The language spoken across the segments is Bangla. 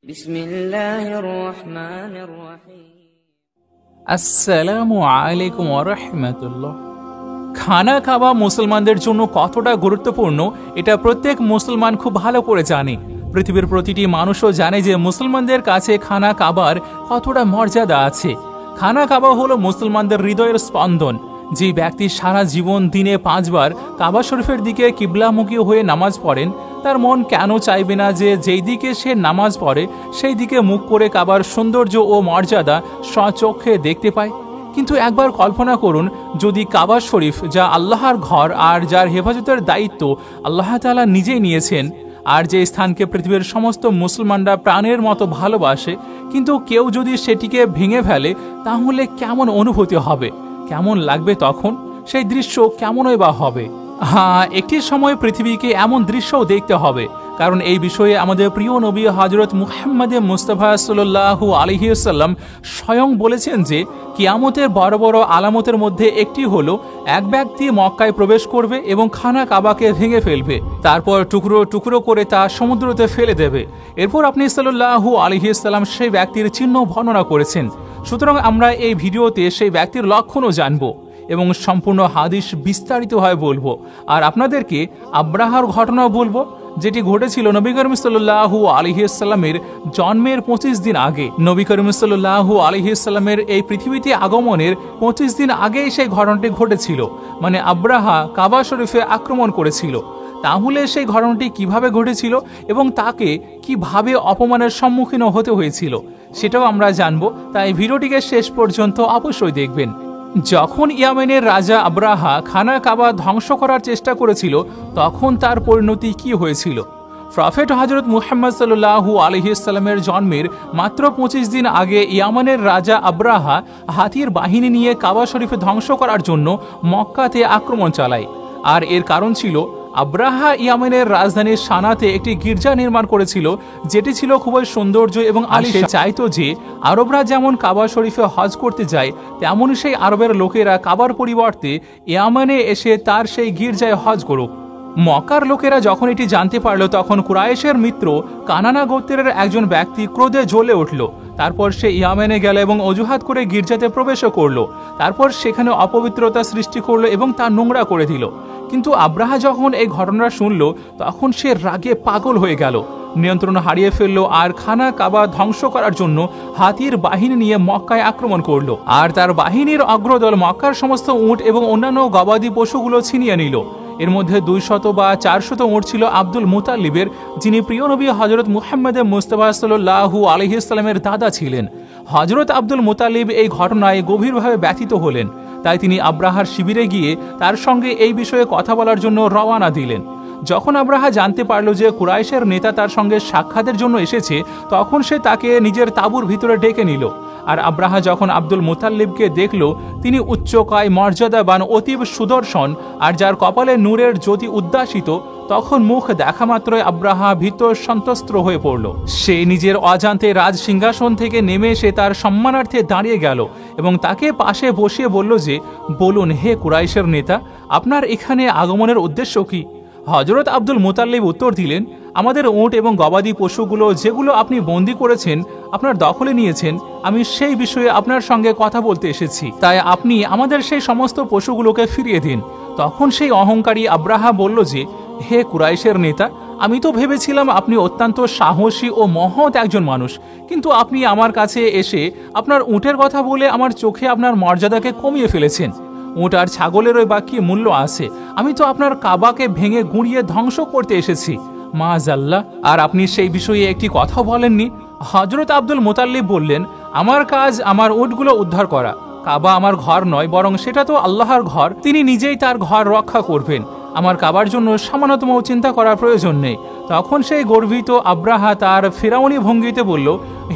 বিসমিল্লাহির রহমানির রহিম। আসসালামু আলাইকুম ওয়া রাহমাতুল্লাহ। খানা খাওয়া মুসলমানদের জন্য কতটা গুরুত্বপূর্ণ এটা প্রত্যেক মুসলমান খুব ভালো করে জানে। পৃথিবীর প্রতিটি মানুষও জানে যে মুসলমানদের কাছে খানা খাবার কতটা মর্যাদা আছে। খানা খাওয়া হলো মুসলমানদের হৃদয়ের স্পন্দন। যে ব্যক্তি সারা জীবন দিনে 5 বার কাবা শরীফের দিকে কিবলামুখী হয়ে নামাজ পড়েন, তার মন কেন চাইবে না যে যেই দিকে সে নামাজ পড়ে সেই দিকে মুখ করে কাবার সৌন্দর্য ও মর্যাদা স্বচক্ষে দেখতে পায়। কিন্তু একবার কল্পনা করুন, যদি কাবা শরীফ, যা আল্লাহর ঘর আর যার হেফাজতের দায়িত্ব আল্লাহ তাআলা নিজেই নিয়েছেন, আর যে স্থানকে পৃথিবীর সমস্ত মুসলমানরা প্রাণের মতো ভালোবাসে, কিন্তু কেউ যদি সেটিকে ভেঙে ফেলে, তাহলে কেমন অনুভূতি হবে, কেমন লাগবে তখন, সেই দৃশ্য কেমনই বা হবে। হ্যাঁ, একটি সময় পৃথিবীকে এমন দৃশ্যও দেখতে হবে, কারণ এই বিষয়ে আমাদের প্রিয় নবী হযরত মুহাম্মদ মুস্তাফা সাল্লাল্লাহু আলাইহি ওয়াসাল্লাম স্বয়ং বলেছেন যে কিয়ামতের বড় বড় আলামতের মধ্যে একটি হলো এক ব্যক্তি মক্কায় প্রবেশ করবে এবং খানা কাবাকে ভেঙে ফেলবে, তারপর টুকরো টুকরো করে তা সমুদ্রতে ফেলে দেবে। এরপর আপনি সাল্লাল্লাহু আলাইহি ওয়াসাল্লাম সেই ব্যক্তির চিহ্ন বর্ণনা করেছেন। সুতরাং আমরা এই ভিডিওতে সেই ব্যক্তির লক্ষণও জানব এবং সম্পূর্ণ হাদিস বিস্তারিতভাবে বলবো, আর আপনাদেরকে আব্রাহার ঘটনা বলবো, যেটি ঘটেছিল নবী করিম সাল্লাল্লাহু আলাইহি ওয়াসাল্লামের জন্মের 25 দিন আগে। নবী করিম সাল্লাল্লাহু আলাইহি ওয়াসাল্লামের এই পৃথিবীতে আগমনের 25 দিন আগেই সেই ঘটনাটি ঘটেছিল, মানে আব্রাহা কাবা শরীফে আক্রমণ করেছিল। তাহলে সেই ঘটনাটি কিভাবে ঘটেছিল এবং তাকে কিভাবে অপমানের সম্মুখীন হতে হয়েছিল সেটাও আমরা জানবো, তাই ভিডিওটিকে শেষ পর্যন্ত অবশ্যই দেখবেন। যখন ইয়েমেনের রাজা আব্রাহা খানা কাবা ধ্বংস করার চেষ্টা করেছিল, তখন তার পরিণতি কি হয়েছিল? প্রফেট হযরত মুহাম্মদ সাল্লাল্লাহু আলাইহি ওয়াসাল্লামের জন্মের মাত্র 25 দিন আগে ইয়েমেনের রাজা আব্রাহা হাতির বাহিনী নিয়ে কাবা শরীফে ধ্বংস করার জন্য মক্কাতে আক্রমণ চালায়। আর এর কারণ ছিল আব্রাহা ইয়েমেনের রাজধানী সানাতে একটি গির্জা নির্মাণ করেছিল, যেটি ছিল খুবই সৌন্দর্য এবং আলিশান। চাইতো যে আরবরা যেমন কাবা শরীফে হজ করতে যায়, তেমনই সেই আরবের লোকেরা কাবার পরিবর্তে ইয়েমেনে এসে তার সেই গির্জায় হজ করুক। মক্কার লোকেরা যখন এটি জানতে পারল, তখন কুরাইশের মিত্র কানানা গোত্রের একজন ব্যক্তি ক্রোধে জ্বলে উঠল। তারপর সে ইয়েমেনে গেল এবং অজুহাত করে গির্জাতে প্রবেশও করল। তারপর সেখানে অপবিত্রতা সৃষ্টি করলো এবং তা নোংরা করে দিল। কিন্তু আব্রাহা যখন এই ঘটনা শুনল, তখন সে রাগে পাগল হয়ে গেল, নিয়ন্ত্রণ হারিয়ে ফেলল আর খানা কাবা ধ্বংস করার জন্য হাতির বাহিনী নিয়ে মক্কায় আক্রমণ করল। আর তার বাহিনীর অগ্রদল মক্কার সমস্ত উট এবং অন্যান্য গবাদি পশুগুলো ছিনিয়ে নিল। এর মধ্যে 200 বা 400 উট ছিল আব্দুল মুতাল্লিবের, যিনি প্রিয় নবী হযরত মুহাম্মদ মুস্তাফা সাল্লাল্লাহু আলাইহি ওয়াসাল্লামের দাদা ছিলেন। হযরত আব্দুল মুতাল্লিব এই ঘটনায় গভীরভাবে ব্যথিত হলেন, তাই তিনি আব্রাহার শিবিরে গিয়ে তার সঙ্গে এই বিষয়ে কথা বলার জন্য রওনা দিলেন। যখন আব্রাহা জানতে পারল যে কুরাইশের নেতা তার সঙ্গে সাক্ষাতের জন্য এসেছে, তখন সে তাকে নিজের তাঁবুর ভিতরে ডেকে নিল। আর আব্রাহা যখন আব্দুল মুতাল্লিবকে দেখল, তিনি উচ্চকায়, মর্যাদাবান, অতীব সুদর্শন, আর যার কপালে নূরের জ্যোতি উদ্দাসিত, তখন মুখ দেখা মাত্রই আব্রাহা ভীত সন্ত্রস্ত হয়ে পড়ল। সে নিজের অজান্তে রাজ সিংহাসন থেকে নেমে এসে তার সম্মানার্থে দাঁড়িয়ে গেল এবং তাকে পাশে বসিয়ে বলল যে, বলুন হে কুরাইশের নেতা, আপনার এখানে আগমনের উদ্দেশ্য কি? হযরত আব্দুল মুতাল্লিব উত্তর দিলেন, আমাদের উট এবং গবাদি পশুগুলো যেগুলো আপনি বন্দী করেছেন, আপনার দখলে নিয়েছেন, আমি সেই বিষয়ে আপনার সঙ্গে কথা বলতে এসেছি, তাই আপনি আমাদের সেই সমস্ত পশুগুলোকে ফিরিয়ে দিন। তখন সেই অহংকারী আব্রাহা বলল যে, হে কুরাইশের নেতা, আমি তো ভেবেছিলাম আপনি অত্যন্ত সাহসী ও মহৎ একজন মানুষ, কিন্তু আপনি আমার কাছে এসে আপনার উটের কথা বলে আমার চোখে আপনার মর্যাদাকে কমিয়ে ফেলেছেন। উট আর ছাগলেরও বা কি মূল্য আছে? আমি তো আপনার কাবাকে ভেঙে গুঁড়িয়ে ধ্বংস করতে এসেছি, মাআজাল্লাহ। আর আপনি সেই বিষয়ে একটি কথা বলেননি। হযরত আব্দুল মুতাল্লিব বললেন, আমার কাজ আমার উটগুলো উদ্ধার করা। কাবা আমার ঘর নয়, বরং সেটা তো আল্লাহর ঘর, তিনি নিজেই তার ঘর রক্ষা করবেন। আমার কাবার জন্য সামান্যতম চিন্তা করার প্রয়োজন নেই। তখন সেই গর্বিত আব্রাহা তার ফিরাউনি ভঙ্গিতে বলল,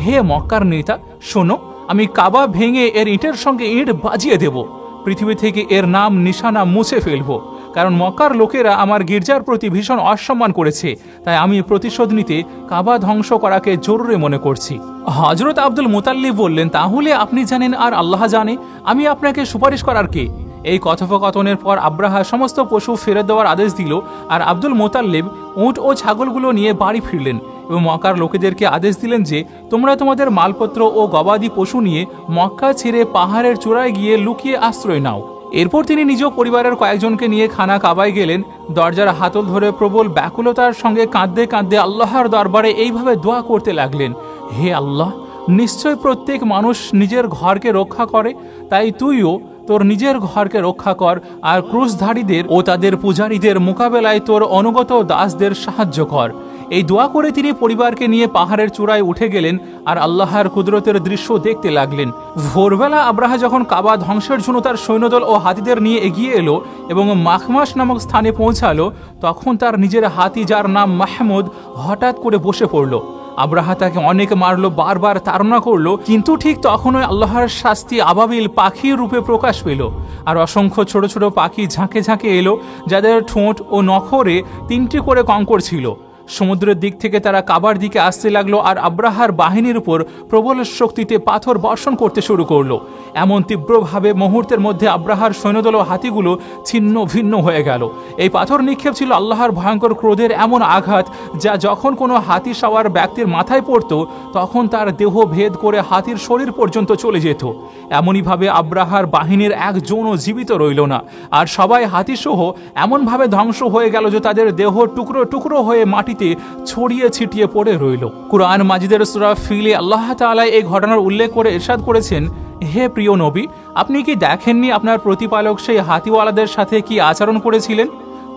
হে মক্কার নেতা, শোনো, আমি কাবা ভেঙে এর ইটের সঙ্গে ইট বাজিয়ে দেব, পৃথিবী থেকে এর নাম নিশানা মুছে ফেলব, কারণ মক্কার লোকেরা আমার গির্জার প্রতি ভীষণ অসম্মান করেছে, তাই আমি প্রতিশোধ নিতে কাবা ধ্বংস করাকে জরুরি মনে করছি। হযরত আব্দুল মুতাল্লিব বললেন, তাহলে আপনি জানেন আর আল্লাহ জানে, আমি আপনাকে সুপারিশ করার কে? এই কথোপকথনের পর আব্রাহা সমস্ত পশু ফেরত দেওয়ার আদেশ দিল, আর আব্দুল মুতাল্লিব উট ও ছাগলগুলো নিয়ে বাড়ি ফিরলেন এবং মক্কার লোকেদেরকে আদেশ দিলেন যে তোমরা তোমাদের মালপত্র ও গবাদি পশু নিয়ে মক্কা ছেড়ে পাহাড়ের চূড়ায় গিয়ে লুকিয়ে আশ্রয় নাও। এরপর তিনি নিজ পরিবারের কয়েকজনকে নিয়ে খানা কাবায় গেলেন। দরজার হাতল ধরে প্রবল ব্যাকুলতার সঙ্গে কাঁদতে কাঁদতে আল্লাহর দরবারে এইভাবে দোয়া করতে লাগলেন, হে আল্লাহ, নিশ্চয় প্রত্যেক মানুষ নিজের ঘরকে রক্ষা করে, তাই তুইও তোর নিজের ঘরকে রক্ষা কর আর ক্রুশধারীদের ও তাদের পূজারীদের মোকাবেলায় তোর অনুগত দাসদের সাহায্য কর। এই দোয়া করে তিনি পরিবারকে নিয়ে পাহাড়ের চূড়ায় উঠে গেলেন আর আল্লাহর কুদরতের দৃশ্য দেখতে লাগলেন। ভোরবেলা আব্রাহা যখন কাবা ধ্বংসের জন্য তার সৈন্যদল ও হাতিদের নিয়ে এগিয়ে এলো এবং মাখমাস নামক স্থানে পৌঁছালো, তখন তার নিজের হাতি, যার নাম মাহমুদ, হঠাৎ করে বসে পড়ল। আব্রাহা তাকে অনেক মারল, বারবার তাড়না করলো, কিন্তু ঠিক তখনই আল্লাহর শাস্তি আবাবিল পাখির রূপে প্রকাশ পেল আর অসংখ্য ছোট ছোট পাখি ঝাঁকে ঝাঁকে এলো, যাদের ঠোঁট ও নখরে 3টি করে কঙ্কর ছিল। সমুদ্রের দিক থেকে তারা কাবার দিকে আসতে লাগলো আর আব্রাহার বাহিনীর উপর প্রবল শক্তিতে পাথর বর্ষণ করতে শুরু করলো। এমন তীব্রভাবে মুহূর্তের মধ্যে আব্রাহার সৈন্যদল ও হাতিগুলো ছিন্ন ভিন্ন হয়ে গেল। এই পাথর নিক্ষেপ ছিল আল্লাহর ভয়ঙ্কর ক্রোধের এমন আঘাত, যা যখন কোনো হাতি সওয়ার ব্যক্তির মাথায় পড়ত তখন তার দেহ ভেদ করে হাতির শরীর পর্যন্ত চলে যেত। এমনইভাবে আব্রাহার বাহিনীর একজনও জীবিত রইল না, আর সবাই হাতিসহ এমনভাবে ধ্বংস হয়ে গেল যে তাদের দেহ টুকরো টুকরো হয়ে মাটিতে ছড়িয়ে ছিটিয়ে পড়ে রইল। কুরআন মাজিদের সূরা ফিলে আল্লাহ তাআলা এই ঘটনার উল্লেখ করে ইরশাদ করেছেন, হে প্রিয় নবী, আপনি কি দেখেননি আপনার প্রতিপালক সেই হাতিওয়ালাদের সাথে কি আচরণ করেছিলেন?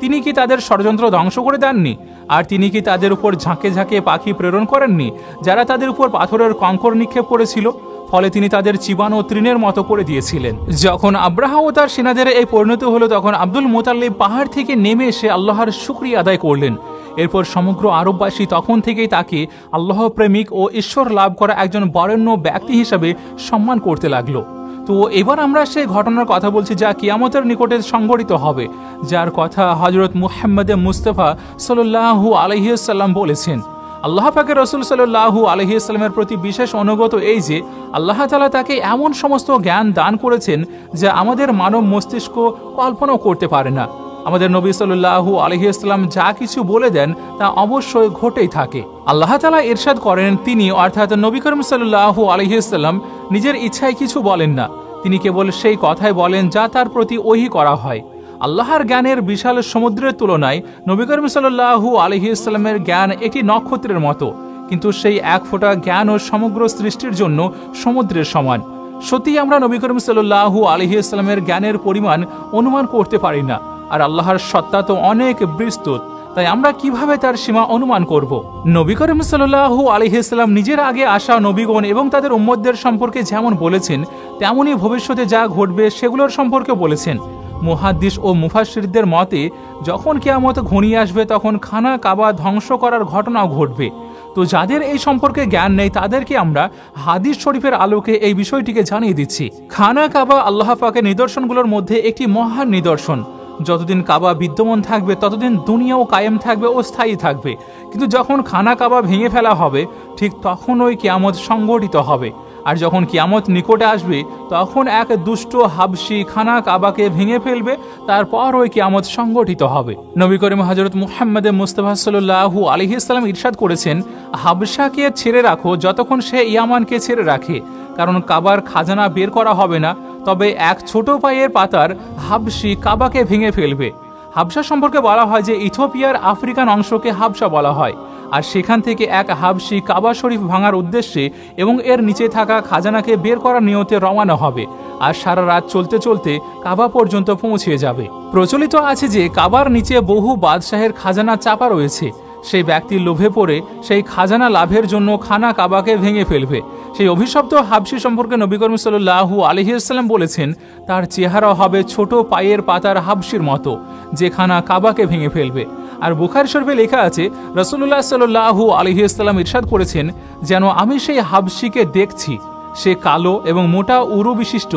তিনি কি তাদের ষড়যন্ত্র ধ্বংস করে দেননি? আর তিনি কি তাদের উপর ঝাঁকে ঝাঁকে পাখি প্রেরণ করেননি, যারা তাদের উপর পাথরের কঙ্কর নিক্ষেপ করেছিল? ফলে তিনি তাদের চিবানো তৃণের মতো করে দিয়েছিলেন। যখন আব্রাহা ও তার সেনাদের এই পরিণতি হলো, তখন আব্দুল মুতাল্লিব পাহাড় থেকে নেমে এসে আল্লাহর শুকরিয়া আদায় করলেন। এরপর সমগ্র আরববাসী তখন থেকেই তাকে আল্লাহ প্রেমিক ও ঈশ্বর লাভ করা একজন বরেণ্য ব্যক্তি হিসাবে সম্মান করতে লাগলো। তো এবার আমরা সেই ঘটনার কথা বলছি যা কিয়ামতের নিকটে সংঘটিত হবে, যার কথা হযরত মুহাম্মদ মুস্তাফা সাল্লাল্লাহু আলাইহি ওয়াসাল্লাম বলেছেন। আল্লাহ পাকের রাসূল সাল্লাল্লাহু আলাইহি ওয়াসাল্লামের প্রতি বিশেষ অনুগত এই যে আল্লাহ তাআলা তাকে এমন সমস্ত জ্ঞান দান করেছেন যা আমাদের মানব মস্তিষ্ক কল্পনাও করতে পারে না। আমাদের নবী সাল্লাল্লাহু আলাইহি ওয়াসাল্লাম যা কিছু বলে দেন তা অবশ্যই ঘটেই থাকে। আল্লাহ তাআলা ইরশাদ করেন, তিনি অর্থাৎ নবী করিম সাল্লাল্লাহু আলাইহি ওয়াসাল্লাম নিজের ইচ্ছায় কিছু বলেন না, তিনি কেবল সেই কথাই বলেন যা তার প্রতি ওহী করা হয়। আল্লাহর জ্ঞানের বিশাল সমুদ্রের তুলনায় নবী করিম সাল্লাল্লাহু আলাইহি ওয়াসাল্লামের জ্ঞান একটি নক্ষত্রের মতো, কিন্তু সেই এক ফোঁটা জ্ঞান ও সমগ্র সৃষ্টির জন্য সমুদ্রের সমান। সত্যি আমরা নবী করিম সাল্লাল্লাহু আলাইহি ওয়াসাল্লামের জ্ঞানের পরিমাণ অনুমান করতে পারি না, আর আল্লাহর সত্তা তো অনেক বিস্তৃত, তাই আমরা কিভাবে তার সীমা অনুমান করব? নবী করিম সাল্লাল্লাহু আলাইহি ওয়াসাল্লাম নিজের আগে আসা নবীগণ এবং তাদের উম্মতদের সম্পর্কে যেমন বলেছেন, তেমনই ভবিষ্যতে যা ঘটবে সেগুলোর সম্পর্কে বলেছেন। মুহাদ্দিস ও মুফাসসিরদের মতে যখন কিয়ামত ঘনিয়ে আসবে তখন খানা কাবা ধ্বংস করার ঘটনাও ঘটবে। তো যাদের এই সম্পর্কে জ্ঞান নেই তাদেরকে আমরা হাদিস শরীফের আলোকে এই বিষয়টিকে জানিয়ে দিচ্ছি। খানা কাবা আল্লাহ পাকের নিদর্শনগুলোর মধ্যে একটি মহান নিদর্শন। যতদিন কাবা বিদ্যমান থাকবে ততদিন দুনিয়াও কায়েম থাকবে ও স্থায়ী থাকবে, কিন্তু যখন খানা কাবা ভেঙে ফেলা হবে ঠিক তখনই কিয়ামত সংঘটিত হবে। আর যখন কিয়ামত নিকটে আসবে তখন এক দুষ্ট হাবশি খানা কাবাকে ভেঙে ফেলবে, তারপর ওই কিয়ামত সংঘটিত হবে। নবী করিম হযরত মুহাম্মদ মুস্তাফা সাল্লাল্লাহু আলাইহি ওয়াসাল্লাম ইরশাদ করেছেন, হাবশাকে ছেড়ে রাখো যতক্ষণ সে ইয়ামানকে ছেড়ে রাখে, কারণ কাবার খাজানা বের করা হবে না, তবে এক ছোট পায়ের পাতার হাবশি কাবাকে ভেঙে ফেলবে। হাবশা সম্পর্কে বলা হয় যে ইথিওপিয়ার আফ্রিকান অংশকে হাবশা বলা হয়, আর সেখান থেকে এক হাবশি কাবা শরীফ ভাঙার উদ্দেশ্যে এবং এর নিচে থাকা খাজানাকে বের করার নিয়তে রওনা হবে, আর সারা রাত চলতে চলতে কাবা পর্যন্ত পৌঁছে যাবে। প্রচলিত আছে যে কাবার নিচে বহু বাদশাহের খাজানা চাপা রয়েছে, সেই ব্যক্তির লোভে পড়ে সেই খাজানা লাভের জন্য খানা কাবাকে ভেঙে ফেলবে। সেই অভিশপ্ত হাবশি সম্পর্কে নবী করিম সাল্লাল্লাহু আলাইহি ওয়াসাল্লাম বলেছেন, তার চেহারা হবে ছোট পায়ের পাতার হাবশির মতো, যে খানা কাবাকে ভেঙে ফেলবে। আর বুখারী শরীফে লেখা আছে, রাসূলুল্লাহ সাল্লাল্লাহু আলাইহি ওয়াসাল্লাম ইরশাদ করেছেন, যেন আমি সেই হাবশিকে দেখছি, সে কালো এবং মোটা উরু বিশিষ্ট,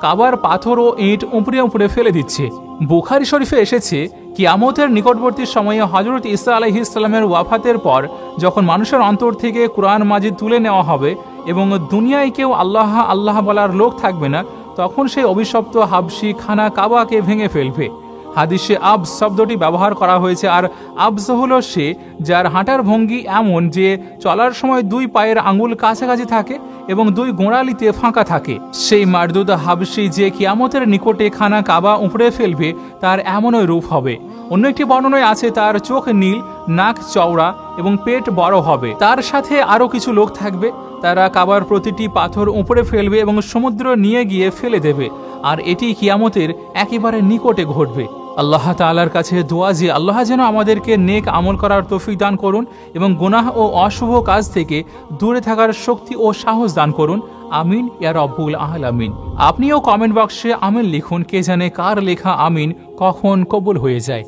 কাবার পাথর ও ইট উপড়ে উপড়ে ফেলে দিচ্ছে। বুখারী শরীফে এসেছে, কিয়ামতের নিকটবর্তী সময়ে হযরত ঈসা আলাইহিস সালামের ওয়াফাতের পর যখন মানুষের অন্তর থেকে কুরআন মাজিদ তুলে নেওয়া হবে এবং দুনিয়ায় কেউ আল্লাহ আল্লাহ বলার লোক থাকবে না, তখন সেই অভিশপ্ত হাবশি খানা কাবাকে ভেঙে ফেলবে। হাদিসে আবস শব্দটি ব্যবহার করা হয়েছে, আর আবস হলো সে যার হাঁটার ভঙ্গি এমন যে চলার সময় দুই পায়ের আঙুল কাছাকাছি থাকে এবং দুই গোড়ালিতে ফাঁকা থাকে। সেই মারদুদ হাবশি যে কিয়ামতের নিকটে খানা কাবা উপড়ে ফেলবে তার এমনই রূপ হবে। অন্য একটি বর্ণনায় আছে তার চোখ নীল, নাক চওড়া এবং পেট বড় হবে। তার সাথে আরও কিছু লোক থাকবে, তারা কাবার প্রতিটি পাথর উপড়ে ফেলবে এবং সমুদ্র নিয়ে গিয়ে ফেলে দেবে, আর এটি কিয়ামতের একেবারে নিকটে ঘটবে। আল্লাহ তাআলার কাছে দোয়া যে আল্লাহ যেন আমাদেরকে নেক আমল করার তৌফিক দান করুন এবং গুনাহ ও অশুভ কাজ থেকে দূরে থাকার শক্তি ও সাহস দান করুন। আমিন ইয়া রব্বুল আলামিন। আপনিও কমেন্ট বক্সে আমিন লিখুন, কে জানে কার লেখা আমিন কখন কবুল হয়ে যায়।